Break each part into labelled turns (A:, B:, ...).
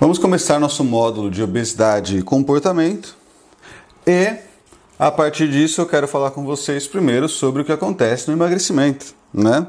A: Vamos começar nosso módulo de obesidade e comportamento e, a partir disso, eu quero falar com vocês primeiro sobre o que acontece no emagrecimento, né?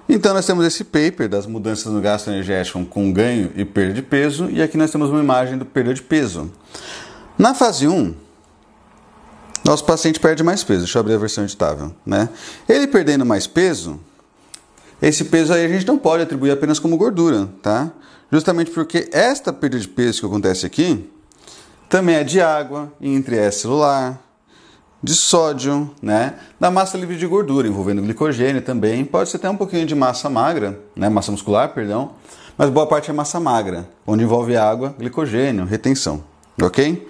A: Então, nós temos esse paper das mudanças no gasto energético com ganho e perda de peso, e aqui nós temos uma imagem do perda de peso. Na fase 1, nosso paciente perde mais peso. Deixa eu abrir a versão editável, né? Ele perdendo mais peso, esse peso aí a gente não pode atribuir apenas como gordura, tá? Justamente porque esta perda de peso que acontece aqui também é de água, intracelular, celular, de sódio, né? Da massa livre de gordura, envolvendo glicogênio também. Pode ser até um pouquinho de massa magra, né? Massa muscular, perdão. Mas boa parte é massa magra, onde envolve água, glicogênio, retenção, ok?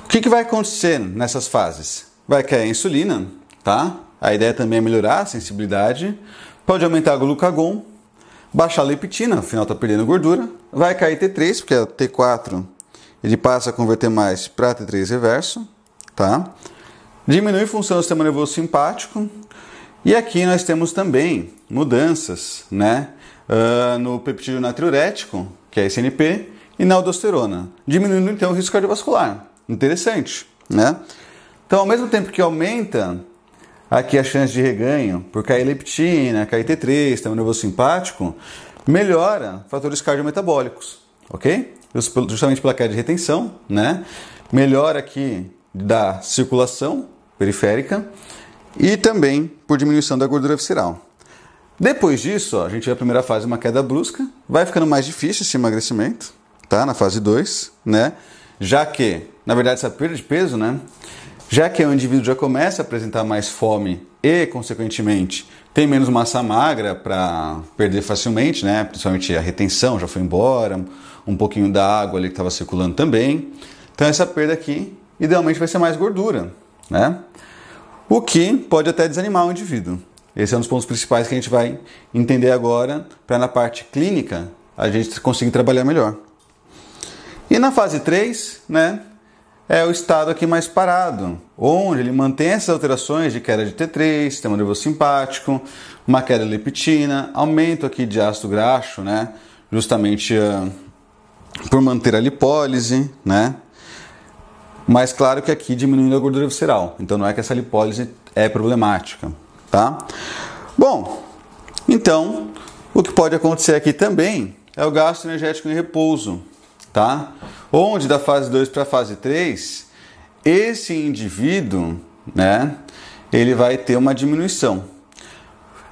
A: O que vai acontecer nessas fases? Vai cair a insulina, tá? A ideia também é melhorar a sensibilidade. Pode aumentar o glucagon, baixar a leptina, afinal está perdendo gordura. Vai cair T3, porque a T4 ele passa a converter mais para T3 reverso, tá? Diminui a função do sistema nervoso simpático. E aqui nós temos também mudanças, né? No peptídeo natriurético, que é SNP, e na aldosterona, diminuindo então o risco cardiovascular. Interessante, né? Então, ao mesmo tempo que aumenta aqui a chance de reganho por cair leptina, cair T3, sistema nervoso simpático, melhora fatores cardiometabólicos, ok? Justamente pela queda de retenção, né? Melhora aqui da circulação periférica e também por diminuição da gordura visceral. Depois disso, ó, a gente vê a primeira fase, uma queda brusca, vai ficando mais difícil esse emagrecimento, tá? Na fase 2, né? Já que, na verdade, essa perda de peso, né? Já que o indivíduo já começa a apresentar mais fome e, consequentemente, tem menos massa magra para perder facilmente, né? Principalmente a retenção já foi embora, um pouquinho da água ali que estava circulando também. Então essa perda aqui, idealmente, vai ser mais gordura, né? O que pode até desanimar o indivíduo. Esse é um dos pontos principais que a gente vai entender agora, para na parte clínica a gente conseguir trabalhar melhor. E na fase 3, né? É o estado aqui mais parado, onde ele mantém essas alterações de queda de T3, sistema nervoso simpático, uma queda de leptina, aumento aqui de ácido graxo, né? Justamente por manter a lipólise, né? Mas claro que aqui diminuindo a gordura visceral, então não é que essa lipólise é problemática, tá? Bom, então o que pode acontecer aqui também é o gasto energético em repouso, tá? Onde da fase 2 para a fase 3, esse indivíduo, né, ele vai ter uma diminuição.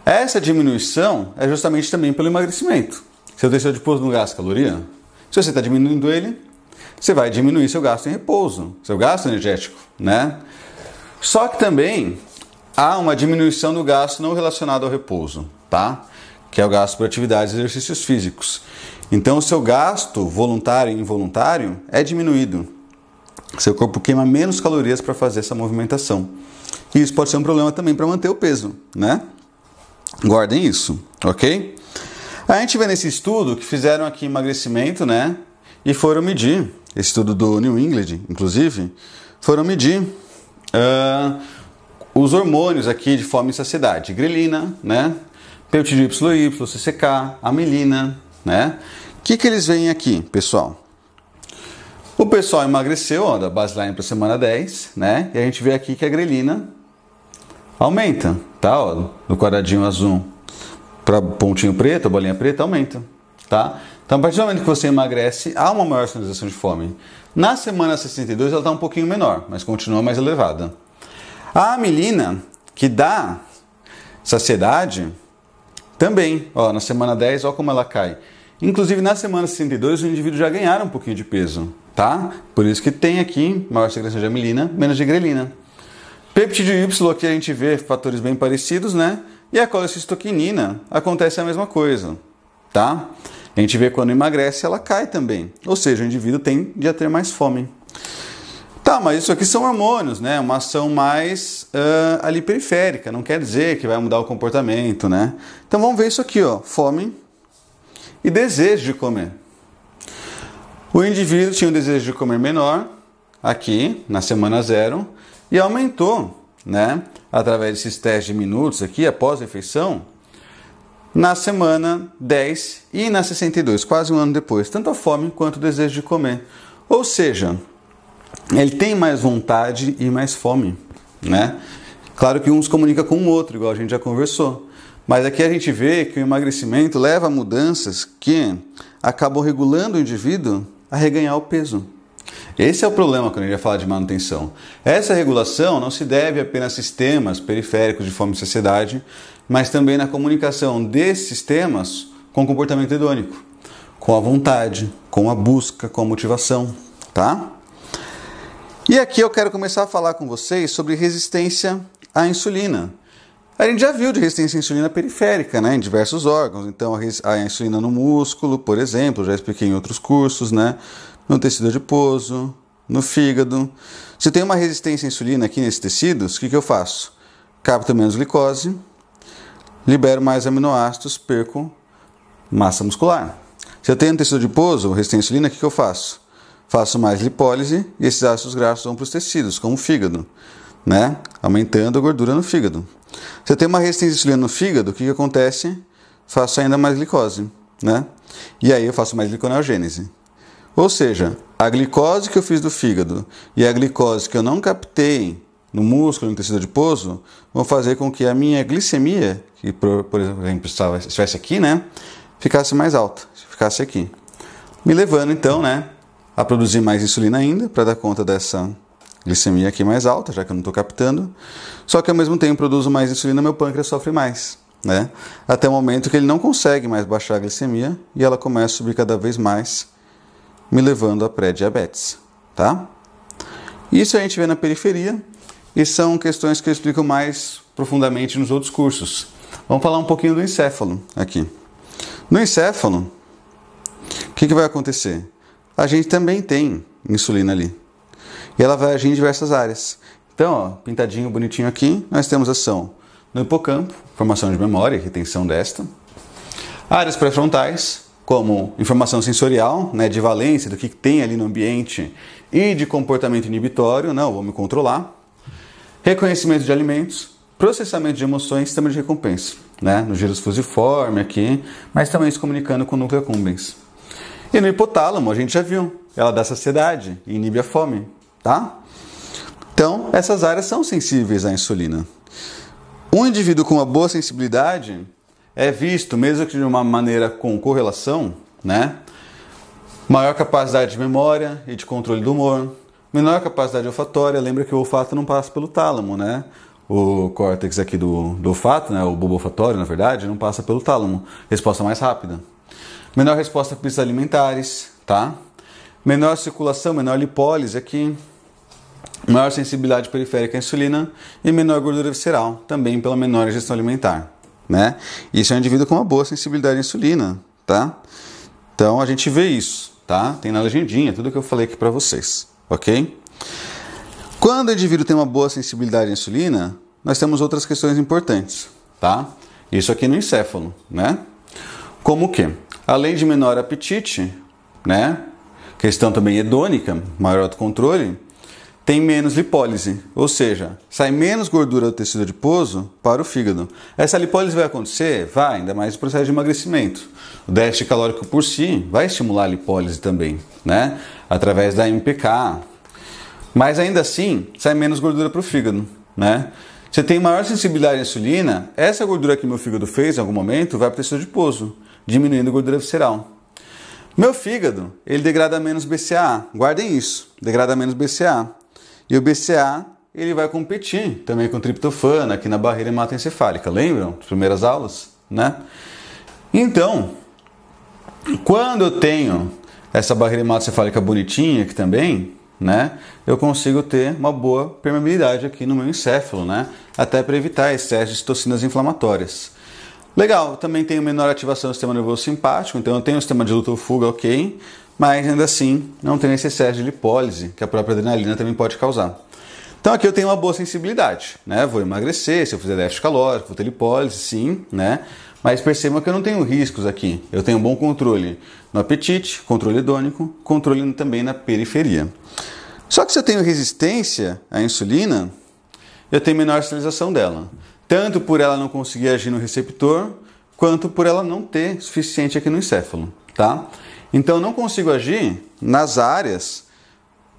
A: Essa diminuição é justamente também pelo emagrecimento. Seu tecido adiposo não gasta caloria? Se você está diminuindo ele, você vai diminuir seu gasto em repouso, seu gasto energético, né? Só que também há uma diminuição do gasto não relacionado ao repouso, tá? Que é o gasto por atividades e exercícios físicos. Então, o seu gasto voluntário e involuntário é diminuído. Seu corpo queima menos calorias para fazer essa movimentação. E isso pode ser um problema também para manter o peso, né? Guardem isso, ok? A gente vê nesse estudo que fizeram aqui emagrecimento, né? E foram medir, esse estudo do New England, inclusive, foram medir os hormônios aqui de fome e saciedade. Grelina, né? Peptídeo YY, CCK, amilina, né? O que eles veem aqui, pessoal? O pessoal emagreceu, ó, da baseline para a semana 10, né? E a gente vê aqui que a grelina aumenta, tá? Ó, do quadradinho azul para pontinho preto, a bolinha preta, aumenta, tá? Então, a partir do momento que você emagrece, há uma maior sinalização de fome. Na semana 62, ela está um pouquinho menor, mas continua mais elevada. A amilina, que dá saciedade, também, ó, na semana 10, ó como ela cai. Inclusive, na semana 62, o indivíduo já ganharam um pouquinho de peso, tá? Por isso que tem aqui maior secreção de amilina, menos de grelina. Peptídeo Y, aqui a gente vê fatores bem parecidos, né? E a colecistoquinina acontece a mesma coisa, tá? A gente vê quando emagrece, ela cai também. Ou seja, o indivíduo tende a ter mais fome. Tá, mas isso aqui são hormônios, né? Uma ação mais ali periférica, não quer dizer que vai mudar o comportamento, né? Então vamos ver isso aqui, ó, fome e desejo de comer. O indivíduo tinha um desejo de comer menor, aqui, na semana 0, e aumentou, né? Através desses testes de minutos aqui, após a refeição, na semana 10 e na 62, quase um ano depois, tanto a fome quanto o desejo de comer. Ou seja, ele tem mais vontade e mais fome, né? Claro que um se comunica com o outro, igual a gente já conversou. Mas aqui a gente vê que o emagrecimento leva a mudanças que acabam regulando o indivíduo a reganhar o peso. Esse é o problema quando a gente vai falar de manutenção. Essa regulação não se deve apenas a sistemas periféricos de fome e saciedade, mas também na comunicação desses sistemas com o comportamento hedônico, com a vontade, com a busca, com a motivação, tá? E aqui eu quero começar a falar com vocês sobre resistência à insulina. A gente já viu de resistência à insulina periférica, né, em diversos órgãos. Então, a insulina no músculo, por exemplo, já expliquei em outros cursos, né, no tecido adiposo, no fígado. Se eu tenho uma resistência à insulina aqui nesses tecidos, o que eu faço? Capto menos glicose, libero mais aminoácidos, perco massa muscular. Se eu tenho um tecido adiposo, resistência à insulina, o que eu faço? Faço mais lipólise e esses ácidos graxos vão para os tecidos, como o fígado, né, aumentando a gordura no fígado. Se eu tenho uma resistência à insulina no fígado, o que acontece? Faço ainda mais glicose, né? E aí eu faço mais gliconeogênese. Ou seja, a glicose que eu fiz do fígado e a glicose que eu não captei no músculo, no tecido adiposo, vão fazer com que a minha glicemia, que por exemplo estivesse aqui, né, ficasse mais alta, ficasse aqui. Me levando então, né, a produzir mais insulina ainda, para dar conta dessa glicemia aqui mais alta, já que eu não estou captando. Só que ao mesmo tempo produzo mais insulina, meu pâncreas sofre mais, né? Até o momento que ele não consegue mais baixar a glicemia e ela começa a subir cada vez mais, me levando a pré-diabetes, tá? Isso a gente vê na periferia e são questões que eu explico mais profundamente nos outros cursos. Vamos falar um pouquinho do encéfalo aqui. No encéfalo, o que vai acontecer? A gente também tem insulina ali. E ela vai agir em diversas áreas. Então, ó, pintadinho, bonitinho aqui, nós temos ação no hipocampo, formação de memória e retenção desta. Áreas pré-frontais, como informação sensorial, né, de valência do que tem ali no ambiente e de comportamento inibitório, não, vou me controlar. Reconhecimento de alimentos, processamento de emoções, sistema de recompensa, né, no gyrus fusiforme aqui, mas também se comunicando com o núcleo accumbens. E no hipotálamo, a gente já viu, ela dá saciedade e inibe a fome. Tá? Então, essas áreas são sensíveis à insulina. Um indivíduo com uma boa sensibilidade é visto, mesmo que de uma maneira com correlação, né? Maior capacidade de memória e de controle do humor, menor capacidade olfatória. Lembra que o olfato não passa pelo tálamo, né? O córtex aqui do olfato, né? O bulbo olfatório, na verdade, não passa pelo tálamo. Resposta mais rápida. Menor resposta a pistas alimentares, tá? Menor circulação, menor lipólise aqui. Maior sensibilidade periférica à insulina e menor gordura visceral, também pela menor ingestão alimentar, né? Isso é um indivíduo com uma boa sensibilidade à insulina, tá? Então a gente vê isso, tá? Tem na legendinha, tudo que eu falei aqui para vocês, ok? Quando o indivíduo tem uma boa sensibilidade à insulina, nós temos outras questões importantes, tá? Isso aqui no encéfalo, né? Como o quê? Além de menor apetite, né? Questão também hedônica, maior autocontrole, tem menos lipólise, ou seja, sai menos gordura do tecido adiposo para o fígado. Essa lipólise vai acontecer? Vai, ainda mais no processo de emagrecimento. O déficit calórico por si vai estimular a lipólise também, né? Através da MPK. Mas ainda assim, sai menos gordura para o fígado, né? Você tem maior sensibilidade à insulina, essa gordura que meu fígado fez em algum momento vai para o tecido adiposo, diminuindo a gordura visceral. Meu fígado, ele degrada menos BCAA. Guardem isso, degrada menos BCAA. E o BCAA, ele vai competir também com triptofano aqui na barreira hematoencefálica. Lembram? As primeiras aulas, né? Então, quando eu tenho essa barreira hematoencefálica bonitinha aqui também, né? Eu consigo ter uma boa permeabilidade aqui no meu encéfalo, né? Até para evitar excesso de citocinas inflamatórias. Legal, também tenho menor ativação do sistema nervoso simpático, então eu tenho um sistema de luta ou fuga, ok, mas ainda assim não tenho esse excesso de lipólise que a própria adrenalina também pode causar. Então aqui eu tenho uma boa sensibilidade, né? Vou emagrecer, se eu fizer déficit calórico, vou ter lipólise, sim, né? Mas percebam que eu não tenho riscos aqui. Eu tenho um bom controle no apetite, controle hedônico, controle também na periferia. Só que se eu tenho resistência à insulina, eu tenho menor sinalização dela. Tanto por ela não conseguir agir no receptor, quanto por ela não ter suficiente aqui no encéfalo, tá? Então eu não consigo agir nas áreas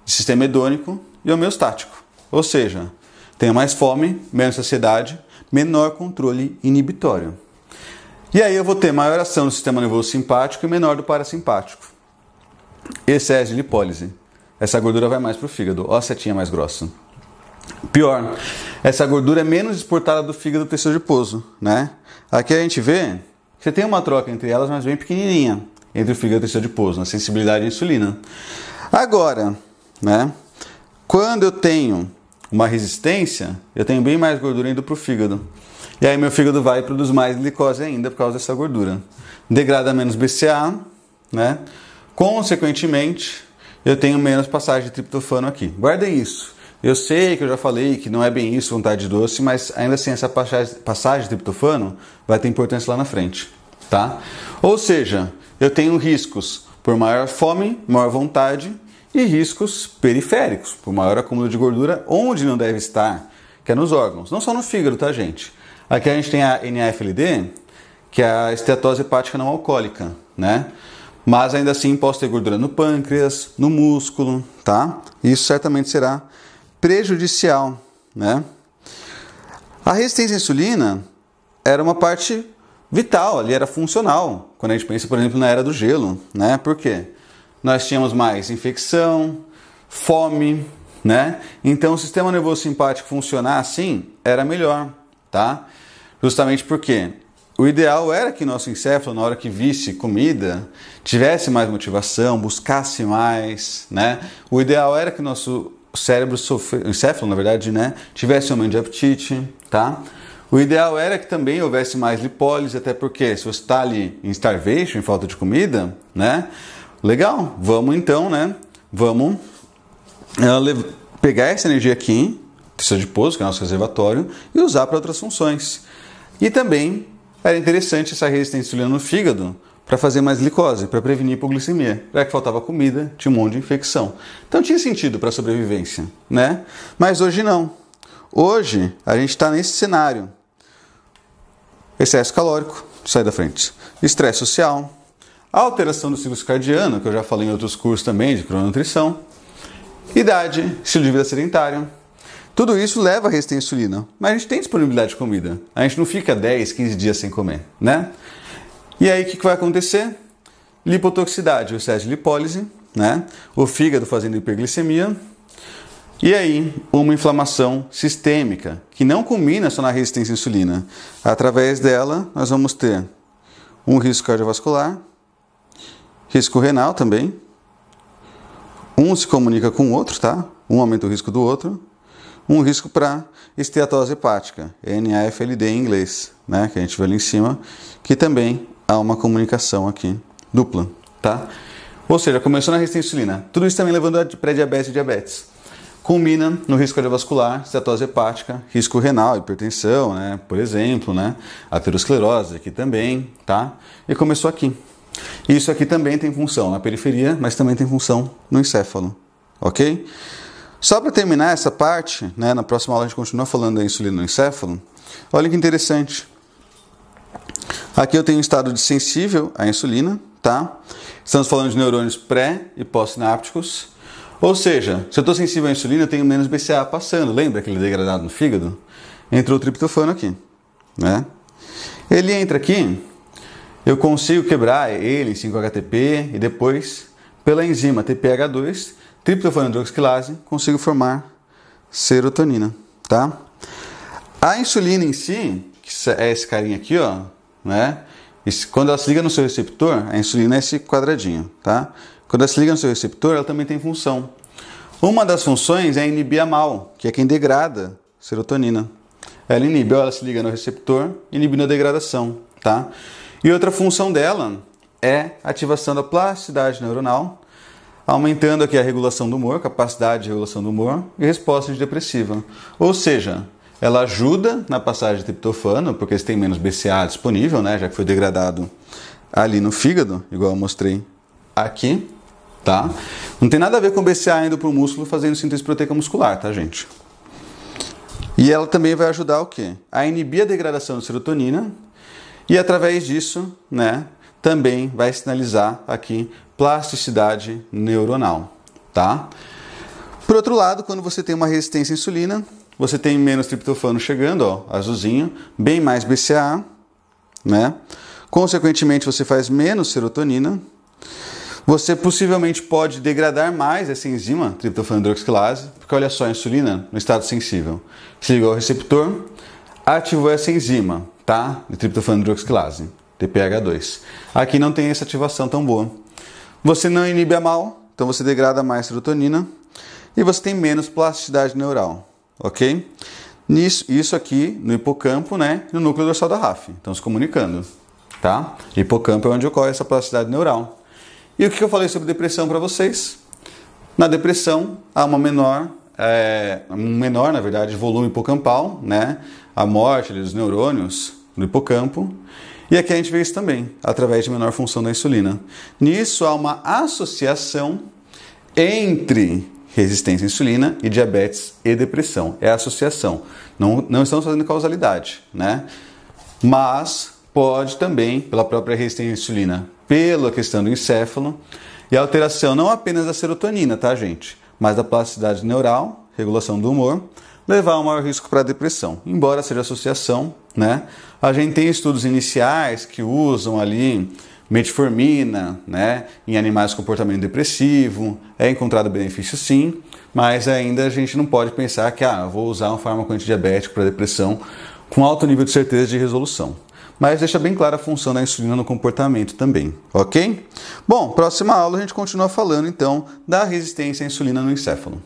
A: de sistema hedônico e homeostático. Ou seja, tenho mais fome, menos saciedade, menor controle inibitório. E aí eu vou ter maior ação do sistema nervoso simpático e menor do parasimpático. Excesso de lipólise. Essa gordura vai mais para o fígado. Ó a setinha mais grossa. Pior, essa gordura é menos exportada do fígado do tecido adiposo, né? Aqui a gente vê que você tem uma troca entre elas, mas bem pequenininha, entre o fígado e o tecido adiposo, na sensibilidade à insulina. Agora, né? Quando eu tenho uma resistência, eu tenho bem mais gordura indo para o fígado. E aí meu fígado vai e produz mais glicose ainda por causa dessa gordura. Degrada menos BCA, né? Consequentemente, eu tenho menos passagem de triptofano aqui. Guardem isso. Eu sei que eu já falei que não é bem isso, vontade de doce, mas ainda assim essa passagem de triptofano vai ter importância lá na frente, tá? Ou seja, eu tenho riscos por maior fome, maior vontade e riscos periféricos, por maior acúmulo de gordura onde não deve estar, que é nos órgãos, não só no fígado, tá, gente? Aqui a gente tem a NAFLD, que é a esteatose hepática não alcoólica, né? Mas ainda assim posso ter gordura no pâncreas, no músculo, tá? Isso certamente será prejudicial, né? A resistência à insulina era uma parte vital, ali era funcional, quando a gente pensa, por exemplo, na era do gelo, né? Por quê? Nós tínhamos mais infecção, fome, né? Então o sistema nervoso simpático funcionar assim era melhor, tá? Justamente porque o ideal era que nosso encéfalo, na hora que visse comida, tivesse mais motivação, buscasse mais, né? O ideal era que nosso cérebro, o encéfalo, na verdade, né, tivesse um aumento de apetite, tá? O ideal era que também houvesse mais lipólise, até porque se você está ali em starvation, em falta de comida, né? Legal, vamos então, né? Vamos pegar essa energia aqui, tecido adiposo, que é o nosso reservatório, e usar para outras funções. E também era interessante essa resistência à insulina no fígado para fazer mais glicose, para prevenir hipoglicemia. Já que faltava comida, tinha um monte de infecção. Então tinha sentido para a sobrevivência, né? Mas hoje não. Hoje a gente está nesse cenário. Excesso calórico, sai da frente. Estresse social. Alteração do ciclo circadiano, que eu já falei em outros cursos também de crononutrição. Idade, estilo de vida sedentário. Tudo isso leva a resistência à insulina. Mas a gente tem disponibilidade de comida. A gente não fica 10, 15 dias sem comer, né? E aí o que vai acontecer? Lipotoxicidade, o excesso de lipólise, né? O fígado fazendo hiperglicemia. E aí uma inflamação sistêmica, que não culmina só na resistência à insulina. Através dela nós vamos ter um risco cardiovascular, risco renal também. Um se comunica com o outro, tá? Um aumenta o risco do outro. Um risco para esteatose hepática, NAFLD em inglês, né? Que a gente vê ali em cima, que também há uma comunicação aqui dupla, tá? Ou seja, começou na resistência à insulina. Tudo isso também levando a pré-diabetes e diabetes. Culmina no risco cardiovascular, esteatose hepática, risco renal, hipertensão, né? Por exemplo, né? Aterosclerose aqui também, tá? E começou aqui. Isso aqui também tem função na periferia, mas também tem função no encéfalo, ok? Só para terminar essa parte, né? Na próxima aula a gente continua falando da insulina no encéfalo. Olha que interessante. Aqui eu tenho um estado de sensível à insulina, tá? Estamos falando de neurônios pré e pós-sinápticos. Ou seja, se eu estou sensível à insulina, eu tenho menos BCA passando. Lembra aquele degradado no fígado? Entrou o triptofano aqui, né? Ele entra aqui, eu consigo quebrar ele em 5-HTP e depois, pela enzima TPH2, triptofano hidroxilase, consigo formar serotonina, tá? A insulina em si, que é esse carinha aqui, ó, né? Quando ela se liga no seu receptor, a insulina é esse quadradinho, tá? Quando ela se liga no seu receptor, ela também tem função. Uma das funções é inibir a MAO, que é quem degrada serotonina. Ela inibe, ela se liga no receptor, inibindo a degradação, tá? E outra função dela é a ativação da plasticidade neuronal, aumentando aqui a regulação do humor, capacidade de regulação do humor e resposta antidepressiva. Ou seja, ela ajuda na passagem de triptofano, porque eles têm menos BCA disponível, né, já que foi degradado ali no fígado, igual eu mostrei aqui, tá? Não tem nada a ver com BCA indo para o músculo fazendo síntese proteica muscular, tá, gente? E ela também vai ajudar o quê? A inibir a degradação de serotonina E através disso, né, também vai sinalizar aqui plasticidade neuronal, tá? Por outro lado, quando você tem uma resistência à insulina, você tem menos triptofano chegando, ó, azulzinho, bem mais BCAA, né? Consequentemente, você faz menos serotonina. Você possivelmente pode degradar mais essa enzima, triptofano hidroxilase, porque olha só, a insulina no estado sensível se ligou ao receptor, ativou essa enzima, tá? De triptofano hidroxilase, TPH2. Aqui não tem essa ativação tão boa. Você não inibe a MAO, então você degrada mais serotonina e você tem menos plasticidade neural, ok? Isso aqui no hipocampo, né? No núcleo dorsal da RAF, estão se comunicando, tá? Hipocampo é onde ocorre essa plasticidade neural. E o que eu falei sobre depressão para vocês? Na depressão há um menor, na verdade, volume hipocampal, né? A morte dos neurônios do hipocampo. E aqui a gente vê isso também, através de menor função da insulina. Nisso há uma associação entre resistência à insulina e diabetes e depressão. É a associação. Não estamos fazendo causalidade, né? Mas pode também, pela própria resistência à insulina, pela questão do encéfalo, e a alteração não apenas da serotonina, tá, gente? Mas da plasticidade neural, regulação do humor, levar a um maior risco para a depressão. Embora seja associação, né? A gente tem estudos iniciais que usam ali metformina, né? Em animais com comportamento depressivo, é encontrado benefício sim, mas ainda a gente não pode pensar que, vou usar um fármaco antidiabético para depressão com alto nível de certeza de resolução. Mas deixa bem clara a função da insulina no comportamento também, ok? Bom, próxima aula a gente continua falando então da resistência à insulina no encéfalo.